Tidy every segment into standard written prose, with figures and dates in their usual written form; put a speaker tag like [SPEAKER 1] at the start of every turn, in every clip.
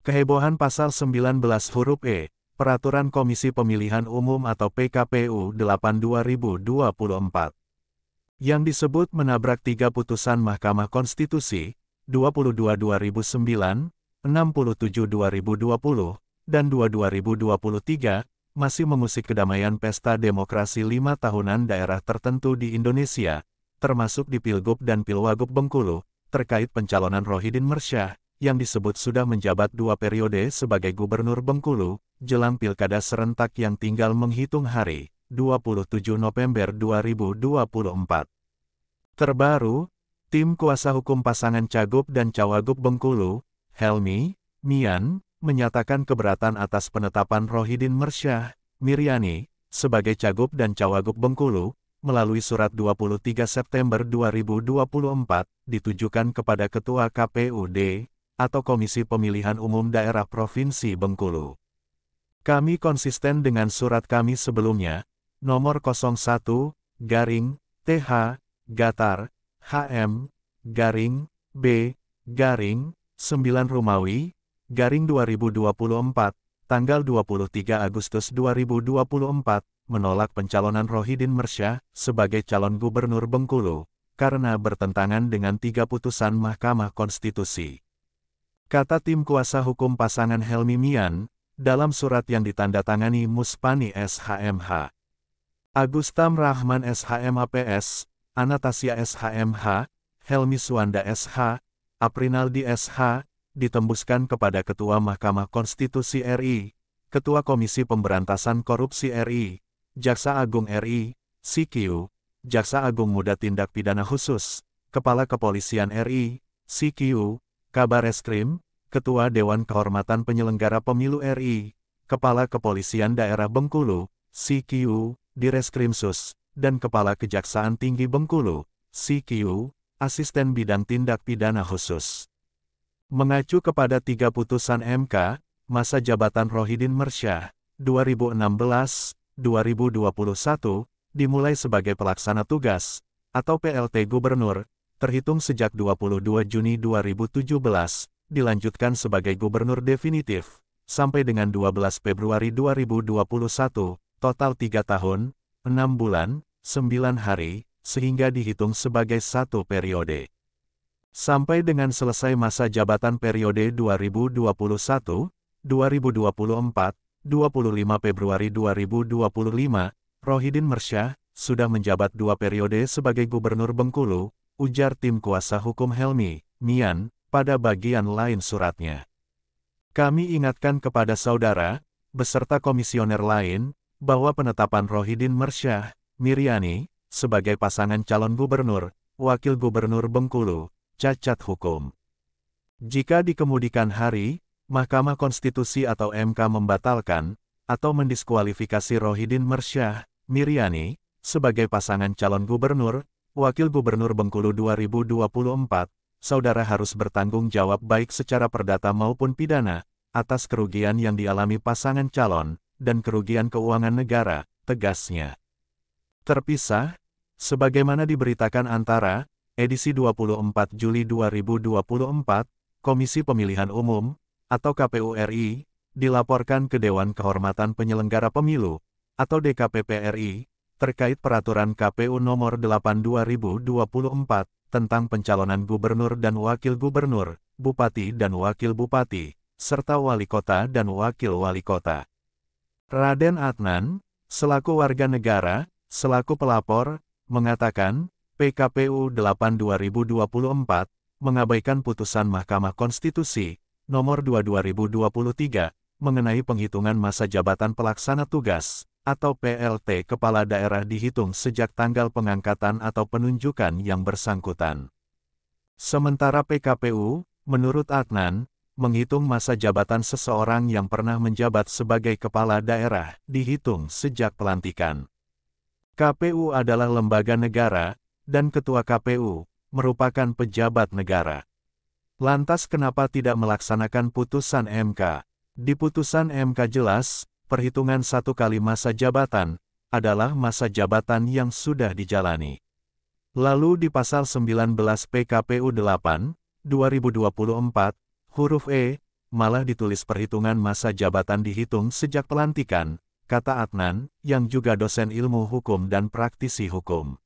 [SPEAKER 1] Kehebohan Pasal 19 huruf E, Peraturan Komisi Pemilihan Umum atau PKPU 8/2024. Yang disebut menabrak 3 putusan Mahkamah Konstitusi, 22/2009, 67/2020, dan 2/2023, masih mengusik kedamaian pesta demokrasi 5 tahunan daerah tertentu di Indonesia, termasuk di Pilgub dan Pilwagub Bengkulu, terkait pencalonan Rohidin Mersyah, yang disebut sudah menjabat 2 periode sebagai Gubernur Bengkulu, jelang Pilkada serentak yang tinggal menghitung hari, 27 November 2024. Terbaru, tim kuasa hukum pasangan Cagup dan Cawagup Bengkulu, Helmy, Mian, menyatakan keberatan atas penetapan Rohidin Mersyah, Miryani, sebagai Cagup dan Cawagup Bengkulu, melalui surat 23 September 2024, ditujukan kepada Ketua KPUD, atau Komisi Pemilihan Umum Daerah Provinsi Bengkulu. Kami konsisten dengan surat kami sebelumnya, nomor 01-TH-HM-B-9 Rumawi, 2024, tanggal 23 Agustus 2024, menolak pencalonan Rohidin Mersyah sebagai calon Gubernur Bengkulu, karena bertentangan dengan 3 putusan Mahkamah Konstitusi. Kata tim kuasa hukum pasangan Helmy Mian, dalam surat yang ditandatangani Muspani SHMH. Agustam Rahman SHMAPS, Anastasia SHMH, Helmy Suwanda SH, Aprinaldi SH, ditembuskan kepada Ketua Mahkamah Konstitusi RI, Ketua Komisi Pemberantasan Korupsi RI, Jaksa Agung RI, CQ, Jaksa Agung Muda Tindak Pidana Khusus, Kepala Kepolisian RI, CQ, Kabar Eskrim, Ketua Dewan Kehormatan Penyelenggara Pemilu RI, Kepala Kepolisian Daerah Bengkulu, CQ, Direskrimsus, dan Kepala Kejaksaan Tinggi Bengkulu, CQ, Asisten Bidang Tindak Pidana Khusus. Mengacu kepada 3 putusan MK, masa jabatan Rohidin Mersyah, 2016-2021, dimulai sebagai pelaksana tugas, atau PLT Gubernur, terhitung sejak 22 Juni 2017, dilanjutkan sebagai Gubernur definitif, sampai dengan 12 Februari 2021, total 3 tahun, 6 bulan, 9 hari, sehingga dihitung sebagai 1 periode. Sampai dengan selesai masa jabatan periode 2021-2024, 25 Februari 2025, Rohidin Mersyah sudah menjabat 2 periode sebagai Gubernur Bengkulu, ujar tim kuasa hukum Helmy, Mian, pada bagian lain suratnya. Kami ingatkan kepada saudara, beserta komisioner lain, bahwa penetapan Rohidin Mersyah, Miryani, sebagai pasangan calon gubernur, wakil gubernur Bengkulu, cacat hukum. Jika di kemudian hari, Mahkamah Konstitusi atau MK membatalkan, atau mendiskualifikasi Rohidin Mersyah, Miryani, sebagai pasangan calon gubernur, wakil gubernur Bengkulu 2024, saudara harus bertanggung jawab baik secara perdata maupun pidana, atas kerugian yang dialami pasangan calon, dan kerugian keuangan negara, tegasnya. Terpisah, sebagaimana diberitakan antara, edisi 24 Juli 2024, Komisi Pemilihan Umum, atau KPU RI, dilaporkan ke Dewan Kehormatan Penyelenggara Pemilu, atau DKPP RI, terkait peraturan KPU nomor 8/2024, tentang pencalonan gubernur dan wakil gubernur, bupati dan wakil bupati, serta wali kota dan wakil wali kota. Raden Adnan, selaku warga negara, selaku pelapor, mengatakan, PKPU 8/2024, mengabaikan putusan Mahkamah Konstitusi, nomor 2/2023, mengenai penghitungan masa jabatan pelaksana tugas, atau PLT Kepala Daerah dihitung sejak tanggal pengangkatan atau penunjukan yang bersangkutan. Sementara PKPU, menurut Adnan, menghitung masa jabatan seseorang yang pernah menjabat sebagai kepala daerah, dihitung sejak pelantikan. KPU adalah lembaga negara, dan Ketua KPU, merupakan pejabat negara. Lantas kenapa tidak melaksanakan putusan MK? Di putusan MK jelas, perhitungan 1 kali masa jabatan, adalah masa jabatan yang sudah dijalani. Lalu di pasal 19 PKPU 8, 2024, huruf E, malah ditulis perhitungan masa jabatan dihitung sejak pelantikan, kata Adnan, yang juga dosen ilmu hukum dan praktisi hukum.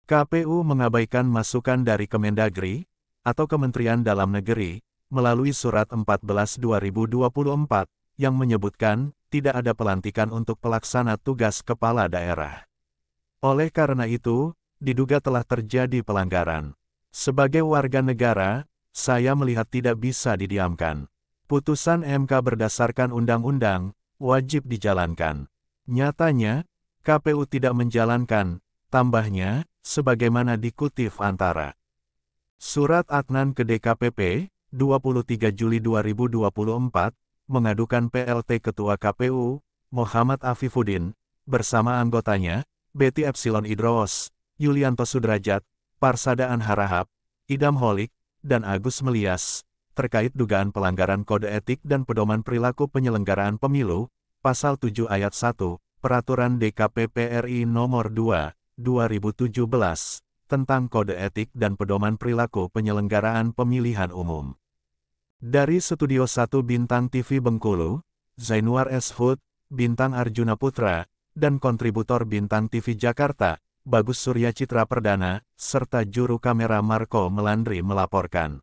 [SPEAKER 1] KPU mengabaikan masukan dari Kemendagri, atau Kementerian Dalam Negeri, melalui Surat 14/2024, yang menyebutkan, tidak ada pelantikan untuk pelaksana tugas kepala daerah. Oleh karena itu, diduga telah terjadi pelanggaran. Sebagai warga negara, saya melihat tidak bisa didiamkan. Putusan MK berdasarkan undang-undang, wajib dijalankan. Nyatanya, KPU tidak menjalankan, tambahnya, sebagaimana dikutip antara Surat Adnan ke DKPP, 23 Juli 2024, mengadukan PLT Ketua KPU, Muhammad Afifuddin, bersama anggotanya, Betty Epsilon Idroos, Yulianto Sudrajat, Parsadaan Harahap, Idam Holik, dan Agus Melias, terkait dugaan pelanggaran Kode Etik dan Pedoman Perilaku Penyelenggaraan Pemilu, Pasal 7 Ayat 1, Peraturan DKPP RI Nomor 2, 2017, tentang Kode Etik dan Pedoman Perilaku Penyelenggaraan Pemilihan Umum. Dari Studio 1 Bintang TV Bengkulu, Zainwar S. Hud, Bintang Arjuna Putra, dan kontributor Bintang TV Jakarta, Bagus Surya Citra Perdana, serta juru kamera Marco Melandri melaporkan.